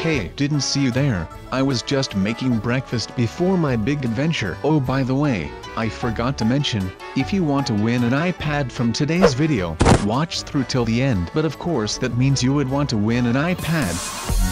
Hey, didn't see you there. I was just making breakfast before my big adventure. Oh, by the way, I forgot to mention, if you want to win an iPad from today's video, watch through till the end. But of course that means you would want to win an iPad.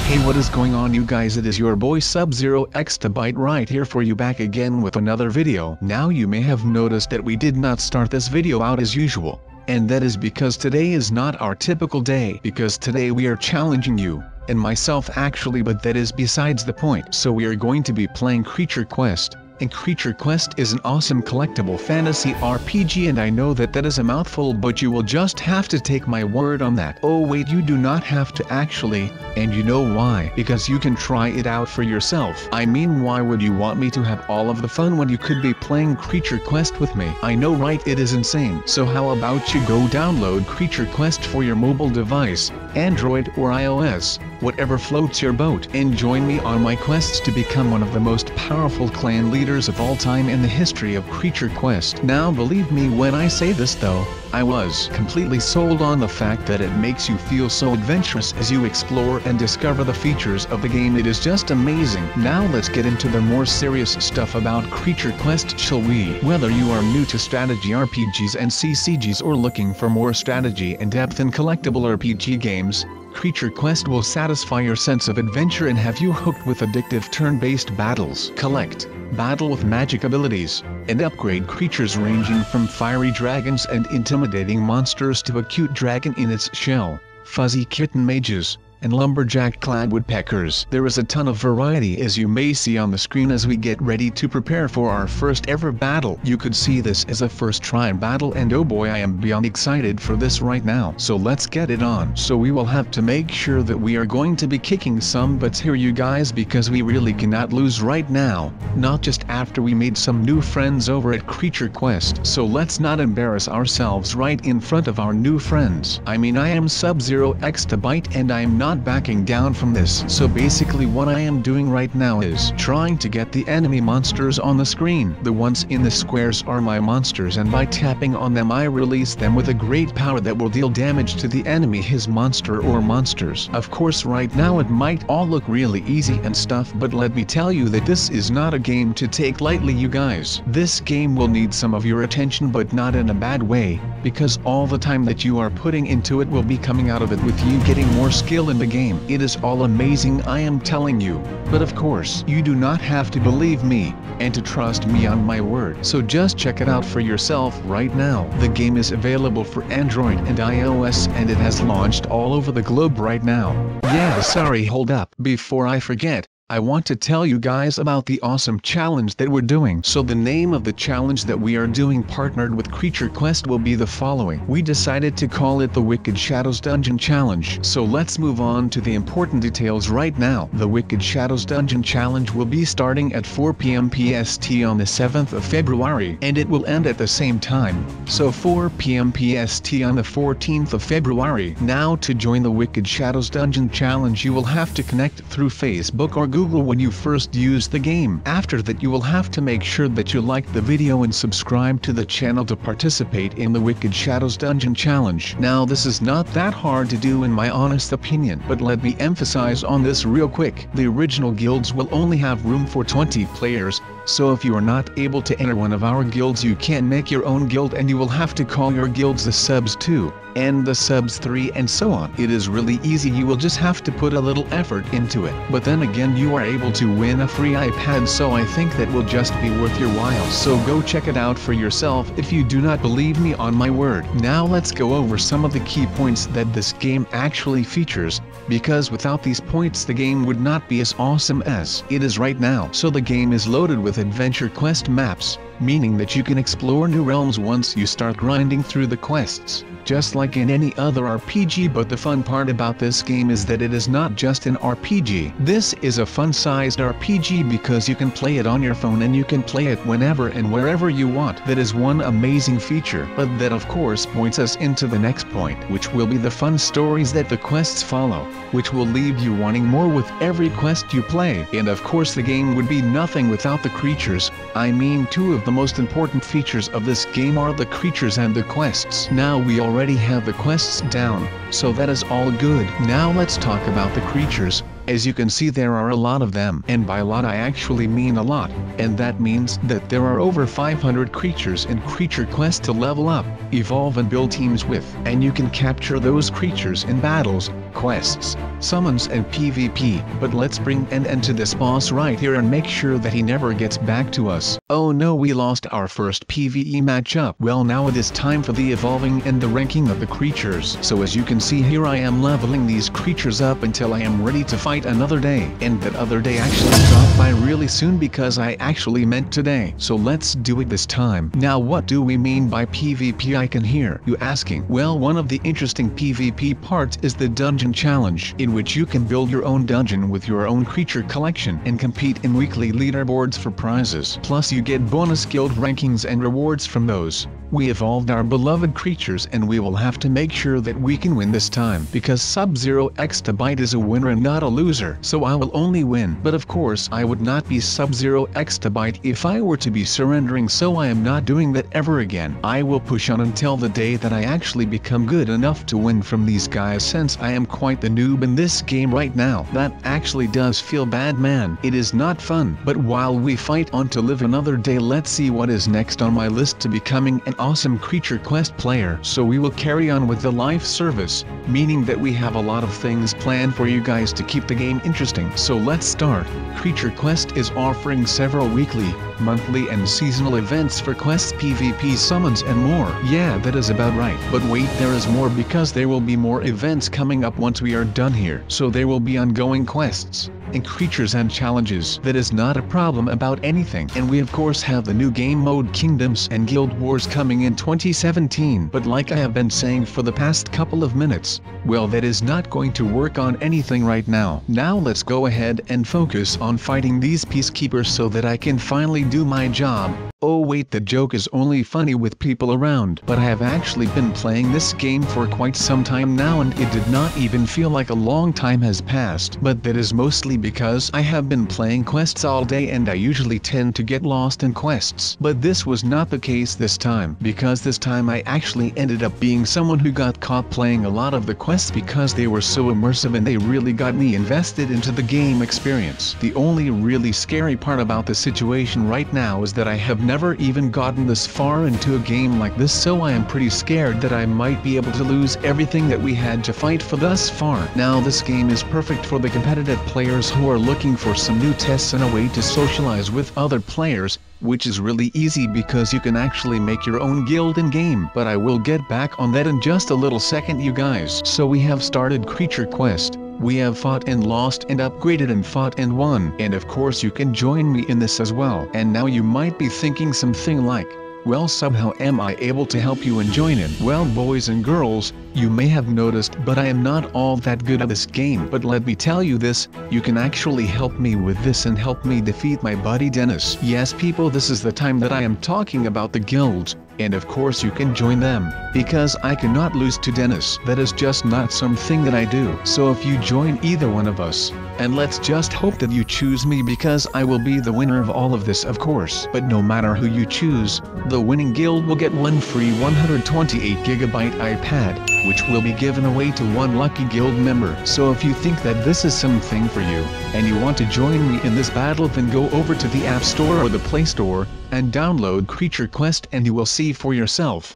Hey, what is going on you guys? It is your boy SubZeroExtabyte right here for you, back again with another video. Now you may have noticed that we did not start this video out as usual, and that is because today is not our typical day, because today we are challenging you, and myself actually, but that is besides the point. So we are going to be playing Creature Quest. And Creature Quest is an awesome collectible fantasy RPG, and I know that that is a mouthful, but you will just have to take my word on that. Oh wait, you do not have to actually, and you know why? Because you can try it out for yourself. I mean, why would you want me to have all of the fun when you could be playing Creature Quest with me? I know, right? It is insane. So how about you go download Creature Quest for your mobile device, Android or iOS, whatever floats your boat, and join me on my quests to become one of the most powerful clan leaders of all time in the history of Creature Quest. Now believe me when I say this though, I was completely sold on the fact that it makes you feel so adventurous as you explore and discover the features of the game. It is just amazing. Now let's get into the more serious stuff about Creature Quest, shall we? Whether you are new to strategy RPGs and CCGs or looking for more strategy and depth in collectible RPG games, Creature Quest will satisfy your sense of adventure and have you hooked with addictive turn-based battles. Collect, battle with magic abilities, and upgrade creatures ranging from fiery dragons and intimidating monsters to a cute dragon in its shell, fuzzy kitten mages, and lumberjack-clad woodpeckers. There is a ton of variety, as you may see on the screen, as we get ready to prepare for our first ever battle. You could see this as a first try battle, and oh boy, I am beyond excited for this right now. So let's get it on. So we will have to make sure that we are going to be kicking some butts here, you guys, because we really cannot lose right now, not just after we made some new friends over at Creature Quest. So let's not embarrass ourselves right in front of our new friends. I mean, I am SubZeroExtabyte and I am not backing down from this. So basically what I am doing right now is trying to get the enemy monsters on the screen. The ones in the squares are my monsters, and by tapping on them I release them with a great power that will deal damage to the enemy, his monster or monsters. Of course right now it might all look really easy and stuff, but let me tell you that this is not a game to take lightly, you guys. This game will need some of your attention, but not in a bad way, because all the time that you are putting into it will be coming out of it with you getting more skill in the game. It is all amazing, I am telling you. But of course, you do not have to believe me, and to trust me on my word. So just check it out for yourself right now. The game is available for Android and iOS, and it has launched all over the globe right now. Yeah, sorry, hold up. Before I forget, I want to tell you guys about the awesome challenge that we're doing. So the name of the challenge that we are doing, partnered with Creature Quest, will be the following. We decided to call it the Wicked Shadows Dungeon Challenge. So let's move on to the important details right now. The Wicked Shadows Dungeon Challenge will be starting at 4 p.m. PST on the 7th of February, and it will end at the same time. So 4 p.m. PST on the 14th of February. Now to join the Wicked Shadows Dungeon Challenge, you will have to connect through Facebook or Google when you first use the game. After that, you will have to make sure that you like the video and subscribe to the channel to participate in the Wicked Shadows Dungeon Challenge. Now this is not that hard to do in my honest opinion, but let me emphasize on this real quick. The original guilds will only have room for 20 players, so if you are not able to enter one of our guilds, you can make your own guild, and you will have to call your guilds the Subs 2, and the Subs 3, and so on. It is really easy, you will just have to put a little effort into it. But then again, you are able to win a free iPad, so I think that will just be worth your while. So go check it out for yourself if you do not believe me on my word. Now let's go over some of the key points that this game actually features, because without these points the game would not be as awesome as it is right now. So the game is loaded with with adventure quest maps, meaning that you can explore new realms once you start grinding through the quests, just like in any other RPG. But the fun part about this game is that it is not just an RPG. This is a fun-sized RPG because you can play it on your phone and you can play it whenever and wherever you want. That is one amazing feature. But that of course points us into the next point, which will be the fun stories that the quests follow, which will leave you wanting more with every quest you play. And of course the game would be nothing without the creatures. I mean, two of the most important features of this game are the creatures and the quests. Now we already have the quests down, so that is all good. Now let's talk about the creatures. As you can see, there are a lot of them, and by a lot I actually mean a lot, and that means that there are over 500 creatures and creature quests to level up, evolve and build teams with, and you can capture those creatures in battles, quests, summons and PvP. But let's bring an end to this boss right here and make sure that he never gets back to us. Oh no, we lost our first PvE matchup. Well, now it is time for the evolving and the ranking of the creatures. So as you can see here, I am leveling these creatures up until I am ready to fight another day, and that other day actually dropped by really soon because I actually meant today. So let's do it this time. Now what do we mean by PvP, I can hear you asking? Well, one of the interesting PvP parts is the dungeon challenge, in which you can build your own dungeon with your own creature collection and compete in weekly leaderboards for prizes. Plus you get bonus guild rankings and rewards from those. We evolved our beloved creatures and we will have to make sure that we can win this time, because SubZeroExtabyte is a winner and not a loser, so I will only win. But of course I would not be SubZeroExtabyte if I were to be surrendering, so I am not doing that ever again. I will push on until the day that I actually become good enough to win from these guys, since I am quite the noob in this game right now. That actually does feel bad, man. It is not fun. But while we fight on to live another day, let's see what is next on my list to becoming an awesome creature quest player. So we will carry on with the life service, meaning that we have a lot of things planned for you guys to keep the game interesting. So let's start. Creature Quest is offering several weekly, monthly and seasonal events for quests, PvP, summons and more. Yeah, that is about right. But wait, there is more, because there will be more events coming up once we are done here. So there will be ongoing quests and creatures and challenges. That is not a problem about anything. And we of course have the new game mode Kingdoms and Guild Wars coming in 2017. But like I have been saying for the past couple of minutes, well, that is not going to work on anything right now. Now let's go ahead and focus on fighting these peacekeepers so that I can finally do my job. Oh wait, the joke is only funny with people around. But I have actually been playing this game for quite some time now, and it did not even feel like a long time has passed. But that is mostly because I have been playing quests all day and I usually tend to get lost in quests. But this was not the case this time, because this time I actually ended up being someone who got caught playing a lot of the quests because they were so immersive and they really got me invested into the game experience. The only really scary part about the situation right now is that I have never even gotten this far into a game like this, so I am pretty scared that I might be able to lose everything that we had to fight for thus far. Now this game is perfect for the competitive players who are looking for some new tests and a way to socialize with other players, which is really easy because you can actually make your own guild in game. But I will get back on that in just a little second, you guys. So we have started Creature Quest. We have fought and lost and upgraded and fought and won. And of course you can join me in this as well. And now you might be thinking something like, well, somehow am I able to help you and join in? Well, boys and girls, you may have noticed, but I am not all that good at this game. But let me tell you this, you can actually help me with this and help me defeat my buddy Dennis. Yes people, this is the time that I am talking about the guilds. And of course you can join them, because I cannot lose to Dennis. That is just not something that I do. So if you join either one of us, and let's just hope that you choose me, because I will be the winner of all of this of course. But no matter who you choose, the winning guild will get one free 128GB iPad, which will be given away to one lucky guild member. So if you think that this is something for you, and you want to join me in this battle, then go over to the App Store or the Play Store, and download Creature Quest and you will see for yourself.